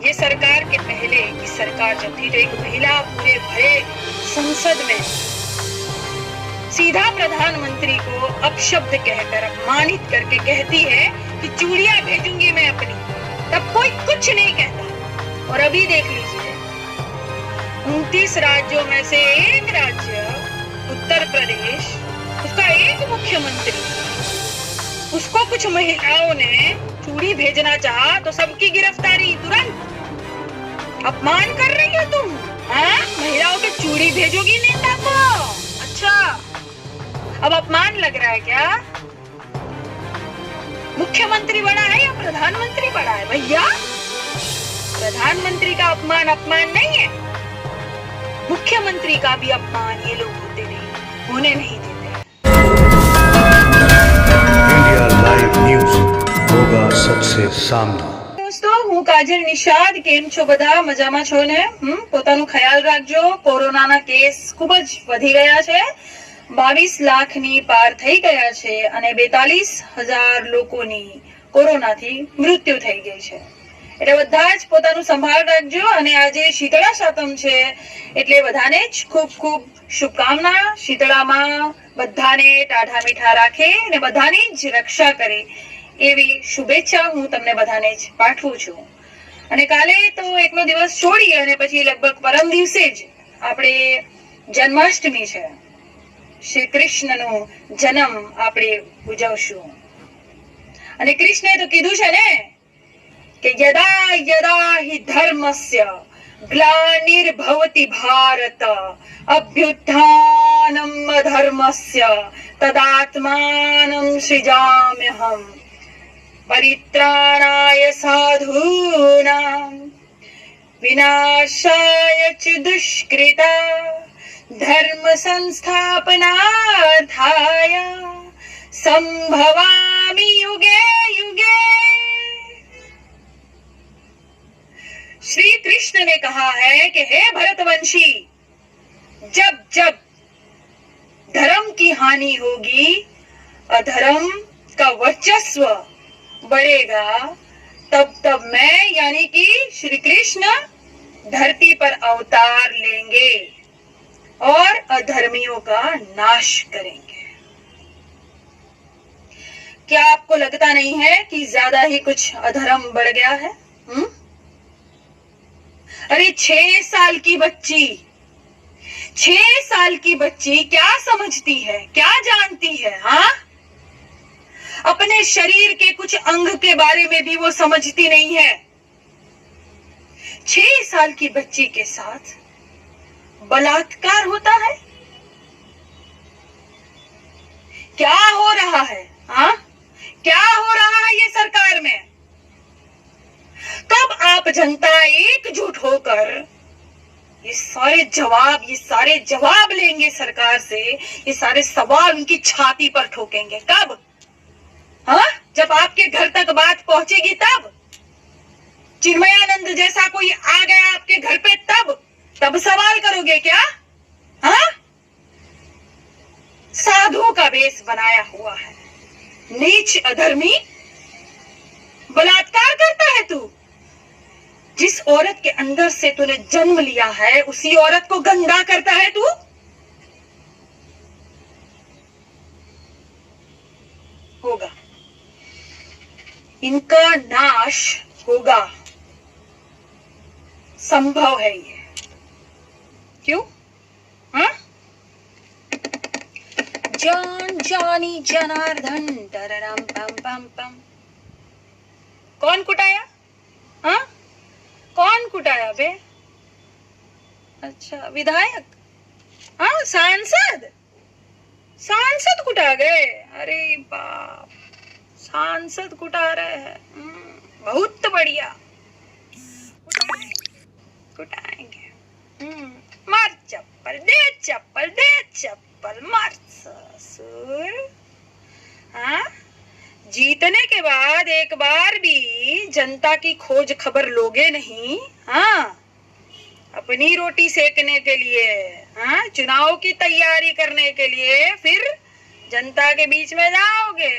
ये सरकार के पहले की सरकार जब थी तो एक महिला पूरे भरे संसद में सीधा प्रधानमंत्री को अपशब्द कहकर अपमानित करके कहती है कि चूड़ियां भेजूंगी मैं अपनी, तब कोई कुछ नहीं कहता। और अभी देख लीजिए 29 राज्यों में से एक राज्य उत्तर प्रदेश, उसका एक मुख्यमंत्री, उसको कुछ महिलाओं ने चूड़ी भेजना चाहा तो सबकी गिरफ्तारी तुरंत। अपमान कर रही हो तुम, हाँ? महिलाओं के चूड़ी भेजोगी नेता को? अच्छा, अब अपमान लग रहा है क्या? मुख्यमंत्री बड़ा है या प्रधानमंत्री बड़ा है भैया? प्रधानमंत्री का अपमान अपमान नहीं है, मुख्यमंत्री का भी अपमान ये लोग होने नहीं देते। इंडिया लाइव न्यूज होगा सबसे सामना। दोस्तों, હું કાજલ નિષાદ, કેમ છો બધા? મજામાં છો ને? પોતાનું ખ્યાલ રાખજો. કોરોનાના કેસ ખૂબ જ વધી ગયા છે, 22 લાખની પાર થઈ ગયા છે અને 42,000 લોકોની કોરોનાથી મૃત્યુ થઈ ગઈ છે. એટલે બધા જ પોતાનું સંભાળ રાખજો. અને આજે શીતળા સાતમ છે એટલે બધાને જ ખૂબ ખૂબ શુભકામના. શીતળામાં બધાને ટાઢા મીઠા રાખે અને બધાની જ રક્ષા કરે એવી શુભેચ્છા હું તમને બધાને જ પાઠવું છું. અને કાલે તો એકનો દિવસ છોડી અને પછી લગભગ પરમ દિવસે જ આપણે જન્માષ્ટમી છે, શ્રી કૃષ્ણનો જન્મ આપણે ઉજવશું. અને કૃષ્ણે તો કીધું છે ને કે યદા યદા હિ ધર્મસ્ય ગ્લાનિર્ભવતિ ભારત અભ્યુત્થાનમ અધર્મસ્ય તદાત્માनं સૃજામ્યહम् परित्राणाय साधूनां विनाशाय च दुष्कृता धर्म संस्थापनार्थाय संभवामि युगे युगे। श्री कृष्ण ने कहा है कि हे भरतवंशी, जब जब धर्म की हानि होगी, अधर्म का वर्चस्व बढ़ेगा, तब तब मैं यानी कि श्री कृष्ण धरती पर अवतार लेंगे और अधर्मियों का नाश करेंगे। क्या आपको लगता नहीं है कि ज्यादा ही कुछ अधर्म बढ़ गया है? अरे 6 साल की बच्ची, 6 साल की बच्ची क्या समझती है, क्या जानती है? हाँ, अपने शरीर के कुछ अंग के बारे में भी वो समझती नहीं है। 6 साल की बच्ची के साथ बलात्कार होता है। क्या हो रहा है? हाँ, क्या हो रहा है ये सरकार में? कब आप जनता एकजुट होकर ये सारे जवाब लेंगे सरकार से, ये सारे सवाल उनकी छाती पर ठोकेंगे? कब? हाँ, जब आपके घर तक बात पहुंचेगी तब? चिन्मयानंद जैसा कोई आ गया आपके घर पे तब सवाल करोगे क्या? हाँ, साधु का वेश बनाया हुआ है, नीच अधर्मी, बलात्कार करता है तू। जिस औरत के अंदर से तूने जन्म लिया है उसी औरत को गंदा करता है तू। होगा, इनका नाश होगा, संभव है ये। क्यों? हाँ? जान जानी जनार्दन डररम पम पम पम। कौन कुटाया? हाँ, कौन कुटाया बे? अच्छा, विधायक? हाँ, सांसद कुटा गए? अरे बाप, सांसद कुटा रहे हैं, बहुत बढ़िया, कुटाएंगे। मार चप्पल दे, मार ससुर। हाँ, जीतने के बाद एक बार भी जनता की खोज खबर लोगे नहीं। हाँ, अपनी रोटी सेकने के लिए, हाँ, चुनाव की तैयारी करने के लिए फिर जनता के बीच में जाओगे।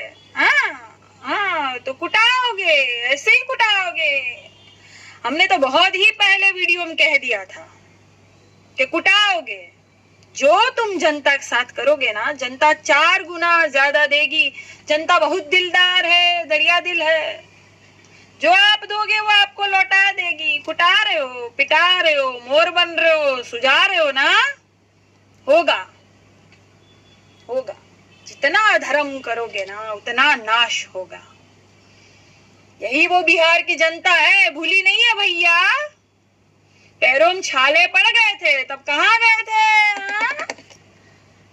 हाँ, तो कुटाओगे, ऐसे ही कुटाओगे। हमने तो बहुत ही पहले वीडियो में कह दिया था कि कुटाओगे, जो तुम जनता के साथ करोगे ना, जनता 4 गुना ज्यादा देगी। जनता बहुत दिलदार है, दरिया दिल है। जो आप दोगे वो आपको लौटा देगी। कुटा रहे हो, पिटा रहे हो, मोर बन रहे हो, सुझा रहे हो ना, होगा होगा। जितना अधर्म करोगे ना उतना नाश होगा। यही वो बिहार की जनता है, भूली नहीं है भैया। पैरों में छाले पड़ गए थे तब कहाँ गए थे, हाँ?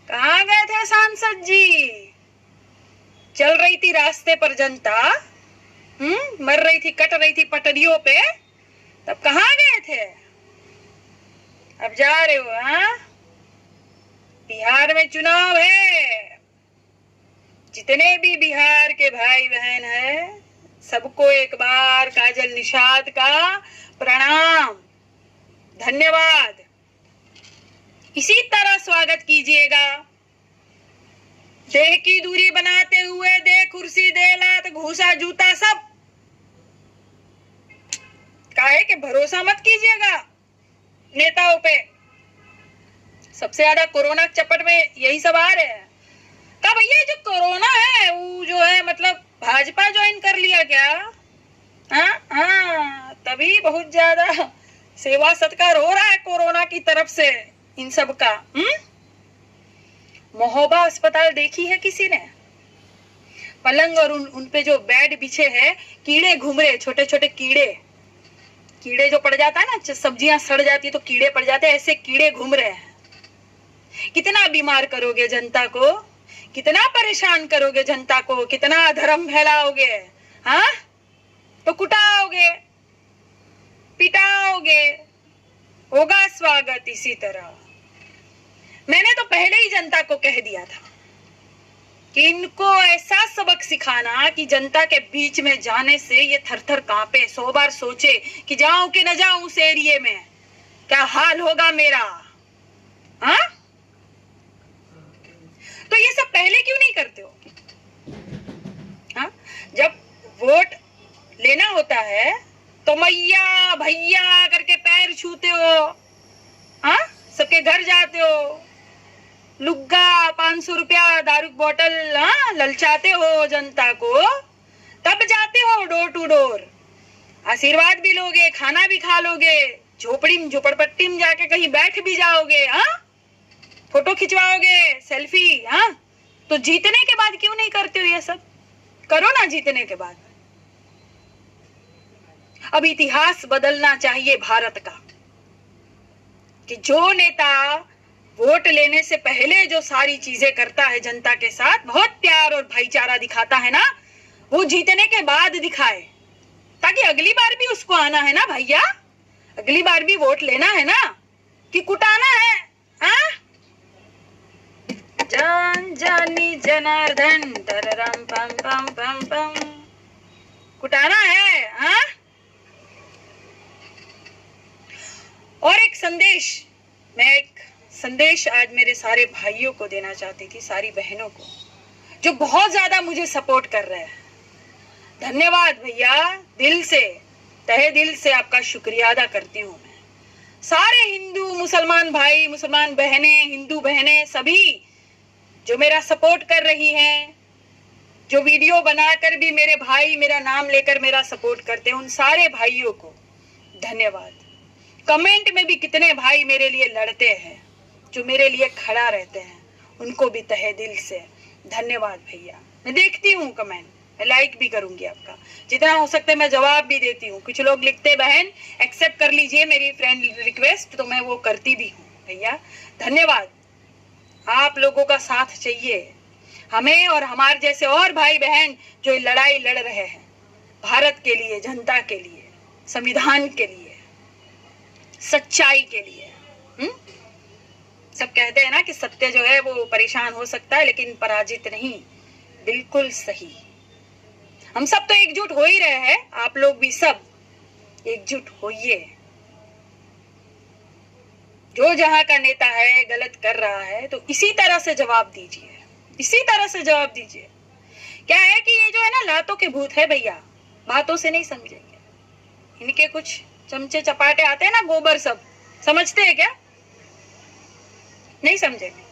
कहाँ गए थे सांसद जी? चल रही थी रास्ते पर जनता, मर रही थी, कट रही थी पटरियों पे, तब कहाँ गए थे? अब जा रहे हो, हाँ? बिहार में चुनाव है। जितने भी बिहार के भाई बहन हैं, सबको एक बार काजल निषाद का प्रणाम, धन्यवाद। इसी तरह स्वागत कीजिएगा। देह की दूरी बनाते हुए, दे कुर्सी, दे लात, घूसा, जूता सब। काहे के भरोसा मत कीजिएगा नेताओं पे। सबसे ज्यादा कोरोना के चपेट में यही सब आ रहे हैं। का भैया जो कोरोना है वो जो है मतलब भाजपा ज्वाइन कर लिया क्या? हाँ, तभी बहुत ज्यादा सेवा सत्कार हो रहा है कोरोना की तरफ से इन सब का। महोबा अस्पताल देखी है किसी ने? पलंग और उन पे जो बेड बिछे हैं, कीड़े घूम रहे, छोटे छोटे कीड़े जो पड़ जाता है ना, सब्जियां सड़ जाती है तो कीड़े पड़ जाते हैं, ऐसे कीड़े घूम रहे हैं। कितना बीमार करोगे जनता को, कितना परेशान करोगे जनता को, कितना अधर्म फैलाओगे, हाँ? तो कुटाओगे, पिटाओगे, होगा स्वागत इसी तरह। मैंने तो पहले ही जनता को कह दिया था कि इनको ऐसा सबक सिखाना कि जनता के बीच में जाने से ये थर-थर कांपे, 100 बार सोचे कि जाऊं कि न जाऊं उस एरिया में, क्या हाल होगा मेरा, हाँ? तो ये सब पहले क्यों नहीं करते हो? हाँ? जब वोट लेना होता है तो मैया भैया करके पैर छूते हो, हाँ? सबके घर जाते हो, लुग्गा 500 रुपया दारू की बोतल, हाँ, ललचाते हो जनता को, तब जाते हो डोर टू डोर। आशीर्वाद भी लोगे, खाना भी खा लोगे, झोपड़पट्टी में जाके कहीं बैठ भी जाओगे, हाँ? फोटो खिंचवाओगे, सेल्फी, हाँ? तो जीतने के बाद क्यों नहीं करते हो ये सब? करो ना जीतने के बाद। अब इतिहास बदलना चाहिए भारत का कि जो नेता वोट लेने से पहले जो सारी चीजें करता है जनता के साथ, बहुत प्यार और भाईचारा दिखाता है ना, वो जीतने के बाद दिखाए, ताकि अगली बार भी उसको आना है ना भैया, अगली बार भी वोट लेना है ना, कि कुटाना है, हाँ? जन जानी जनार्दन तररम पम पम पम पम, कुटाना है, हाँ? और एक संदेश आज मेरे सारे भाइयों को देना चाहती थी, सारी बहनों को जो बहुत ज्यादा मुझे सपोर्ट कर रहे हैं। धन्यवाद भैया, दिल से, तहे दिल से आपका शुक्रिया अदा करती हूँ मैं। सारे हिंदू मुसलमान भाई, मुसलमान बहनें, हिंदू बहनें सभी जो मेरा सपोर्ट कर रही हैं, जो वीडियो बनाकर भी मेरे भाई मेरा नाम लेकर मेरा सपोर्ट करते हैं, उन सारे भाइयों को धन्यवाद। कमेंट में भी कितने भाई मेरे लिए लड़ते हैं, जो मेरे लिए खड़ा रहते हैं, उनको भी तहे दिल से धन्यवाद भैया। मैं देखती हूँ कमेंट, मैं लाइक भी करूंगी आपका, जितना हो सकता है मैं जवाब भी देती हूँ। कुछ लोग लिखते बहन एक्सेप्ट कर लीजिए मेरी फ्रेंड रिक्वेस्ट, तो मैं वो करती भी हूँ भैया। धन्यवाद, आप लोगों का साथ चाहिए हमें और हमारे जैसे और भाई बहन जो लड़ाई लड़ रहे हैं भारत के लिए, जनता के लिए, संविधान के लिए, सच्चाई के लिए। सब कहते हैं ना कि सत्य जो है वो परेशान हो सकता है लेकिन पराजित नहीं। बिल्कुल सही, हम सब तो एकजुट हो ही रहे हैं, आप लोग भी सब एकजुट होइए। जो जहां का नेता है गलत कर रहा है तो इसी तरह से जवाब दीजिए, इसी तरह से जवाब दीजिए। क्या है कि ये जो है ना लातों के भूत है भैया, बातों से नहीं समझेंगे, इनके कुछ चमचे चपाटे आते हैं ना, गोबर सब समझते हैं क्या? नहीं समझेंगे।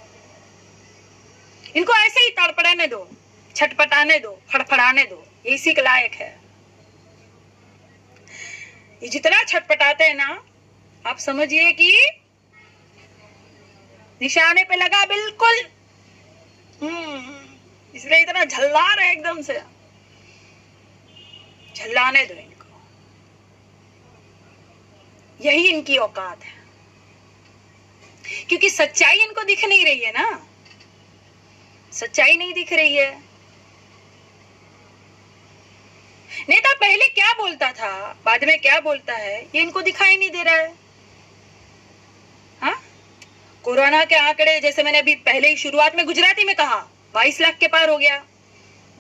इनको ऐसे ही तड़पड़ाने दो, छटपटाने दो, फड़फड़ाने दो, ये इसी के लायक है। ये जितना छटपटाते हैं ना, आप समझिए कि निशाने पे लगा बिल्कुल। इसलिए इतना झल्ला रहे, एकदम से झल्लाने दो इनको। यही इनकी औकात है, क्योंकि सच्चाई इनको दिख नहीं रही है ना, सच्चाई नहीं दिख रही है। नेता पहले क्या बोलता था, बाद में क्या बोलता है, ये इनको दिखाई नहीं दे रहा है। हाँ, कोरोना के आंकड़े, जैसे मैंने अभी पहले ही शुरुआत में गुजराती में कहा, 22 लाख के पार हो गया।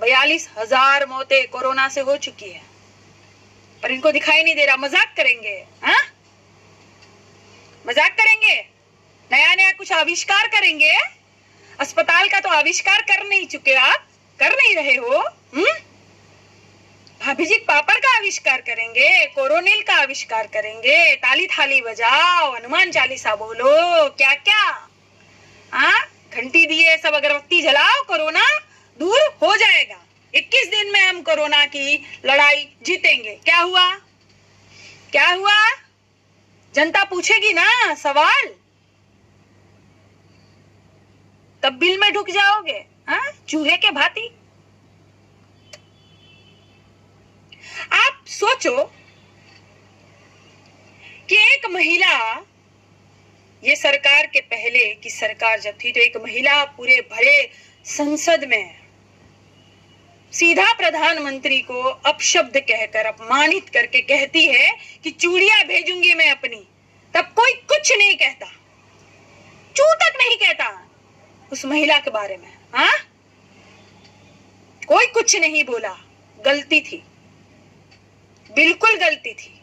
42,000 मौतें कोरोना से हो चुकी है, पर इनको दिखाई नहीं दे रहा। मजाक करेंगे? हाँ, मजाक करेंगे? नया नया कुछ आविष्कार करेंगे? अस्पताल का तो आविष्कार कर नहीं चुके आप, कर नहीं रहे हो। भाभी जी पापड़ का आविष्कार करेंगे, कोरोनिल का आविष्कार करेंगे, ताली थाली बजाओ, हनुमान चालीसा बोलो, क्या क्या। हाँ, घंटी दिए, सब अगरबत्ती जलाओ, कोरोना दूर हो जाएगा। 21 दिन में हम कोरोना की लड़ाई जीतेंगे। क्या हुआ? क्या हुआ? जनता पूछेगी ना सवाल, तब बिल में ढुक जाओगे। हाँ, चूहे के भांति। आप सोचो कि एक महिला, ये सरकार के पहले की सरकार जब थी, तो एक महिला पूरे भरे संसद में सीधा प्रधानमंत्री को अपशब्द कहकर, अपमानित करके कहती है कि चूड़ियां भेजूंगी मैं अपनी। तब कोई कुछ नहीं कहता, चू तक नहीं कहता उस महिला के बारे में। हाँ, कोई कुछ नहीं बोला। गलती थी, बिल्कुल गलती थी।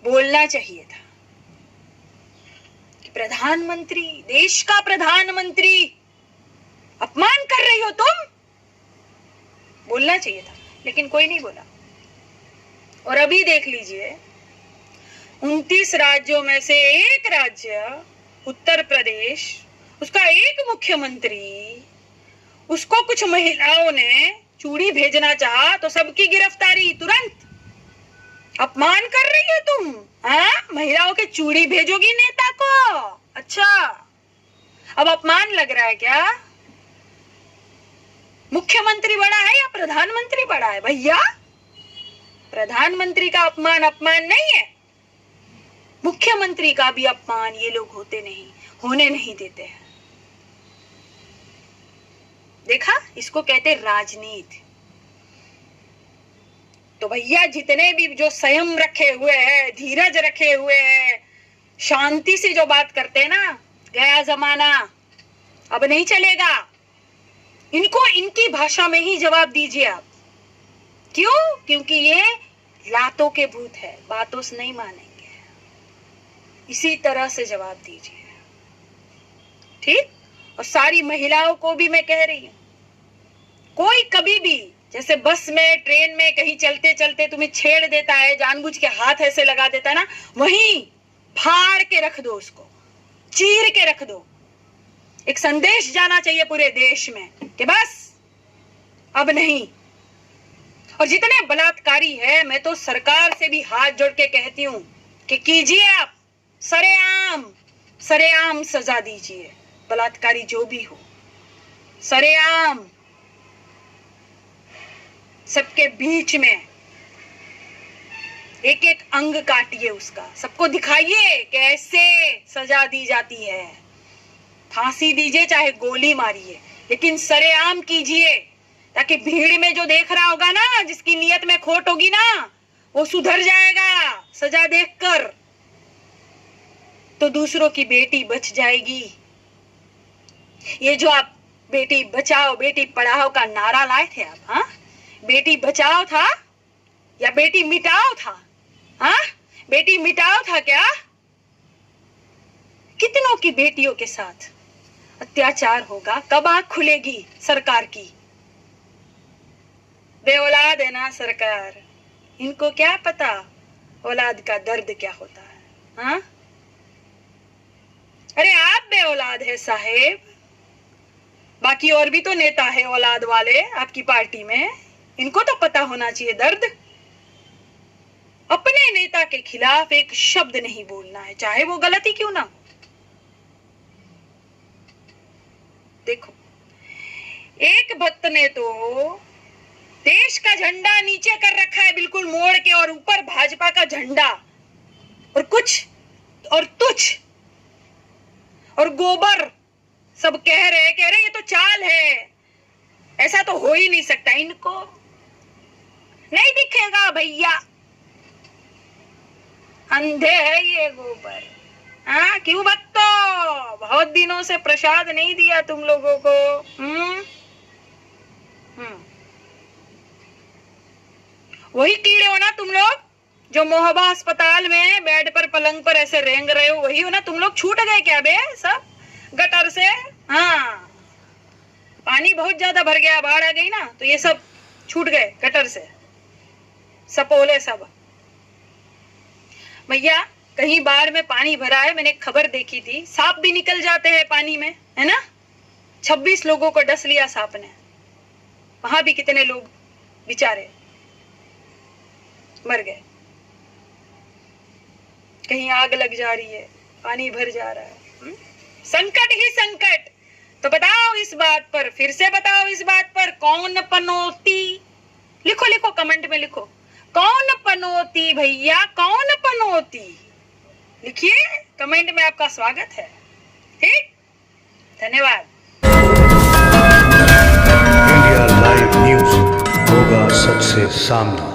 बोलना चाहिए था कि प्रधानमंत्री, देश का प्रधानमंत्री, अपमान कर रही हो तुम। बोलना चाहिए था, लेकिन कोई नहीं बोला। और अभी देख लीजिए, 29 राज्यों में से एक राज्य उत्तर प्रदेश, उसका एक मुख्यमंत्री, उसको कुछ महिलाओं ने चूड़ी भेजना चाहा तो सबकी गिरफ्तारी तुरंत। अपमान कर रही हो तुम। हाँ, महिलाओं के चूड़ी भेजोगी नेता को? अच्छा, अब अपमान लग रहा है क्या? मुख्यमंत्री बड़ा है या प्रधानमंत्री बड़ा है? भैया, प्रधानमंत्री का अपमान अपमान नहीं है, मुख्यमंत्री का भी अपमान ये लोग होने नहीं देते हैं। देखा, इसको कहते राजनीति। तो भैया, जितने भी जो संयम रखे हुए हैं, धीरज रखे हुए हैं, शांति से जो बात करते हैं ना, गया जमाना, अब नहीं चलेगा। इनको इनकी भाषा में ही जवाब दीजिए आप। क्यों? क्योंकि ये लातों के भूत है, बातों से नहीं मानेंगे। इसी तरह से जवाब दीजिए, ठीक? और सारी महिलाओं को भी मैं कह रही हूं, कोई कभी भी, जैसे बस में, ट्रेन में, कहीं चलते चलते तुम्हें छेड़ देता है, जानबूझ के हाथ ऐसे लगा देता है ना, वहीं फाड़ के रख दो, उसको चीर के रख दो। एक संदेश जाना चाहिए पूरे देश में कि बस अब नहीं। और जितने बलात्कारी है, मैं तो सरकार से भी हाथ जोड़ के कहती हूं कि कीजिए आप, सरेआम सजा दीजिए, बलात्कारी जो भी हो, सरेआम, सबके बीच में एक एक अंग काटिए उसका, सबको दिखाइए कि ऐसे सजा दी जाती है। फांसी दीजिए, चाहे गोली मारिए, लेकिन सरेआम कीजिए, ताकि भीड़ में जो देख रहा होगा ना, जिसकी नियत में खोट होगी ना, वो सुधर जाएगा सजा देखकर, तो दूसरों की बेटी बच जाएगी। ये जो आप बेटी बचाओ बेटी पढ़ाओ का नारा लाए थे आप, हाँ, बेटी बचाओ था या बेटी मिटाओ था? हाँ, बेटी मिटाओ था क्या? कितनों की बेटियों के साथ अत्याचार होगा, कब आंख खुलेगी सरकार की? बेऔलाद है ना सरकार, इनको क्या पता औलाद का दर्द क्या होता है। हाँ, अरे आप बे औलाद है साहेब, बाकी और भी तो नेता है औलाद वाले आपकी पार्टी में, इनको तो पता होना चाहिए दर्द। अपने नेता के खिलाफ एक शब्द नहीं बोलना है, चाहे वो गलती क्यों ना। देखो, एक भक्त ने तो देश का झंडा नीचे कर रखा है बिल्कुल मोड़ के, और ऊपर भाजपा का झंडा, और कुछ और तुच्छ और गोबर सब कह रहे ये तो चाल है, ऐसा तो हो ही नहीं सकता, इनको नहीं दिखेगा भैया, अंधे है ये गोबर। हाँ, क्यों भक्तो, बहुत दिनों से प्रसाद नहीं दिया तुम लोगों को। वही कीड़े हो ना तुम लोग, जो मोहबा अस्पताल में बेड पर पलंग पर ऐसे रेंग रहे हो, वही हो ना तुम लोग। छूट गए क्या बे सब गटर से। हाँ, पानी बहुत ज्यादा भर गया, बाढ़ आ गई ना, तो ये सब छूट गए गटर से, सपोले सब। भैया, कहीं बाढ़ में पानी भरा है, मैंने खबर देखी थी, सांप भी निकल जाते हैं पानी में, है ना। 26 लोगों को डस लिया सांप ने, वहां भी कितने लोग बेचारे मर गए। कहीं आग लग जा रही है, पानी भर जा रहा है, संकट ही संकट। तो बताओ इस बात पर, फिर से बताओ इस बात पर, कौन पनौती। लिखो लिखो, कमेंट में लिखो, कौन पनौती भैया, कौन पनौती। लिखिए कमेंट में, आपका स्वागत है। ठीक, धन्यवाद। इंडिया लाइव न्यूज होगा सबसे सामने।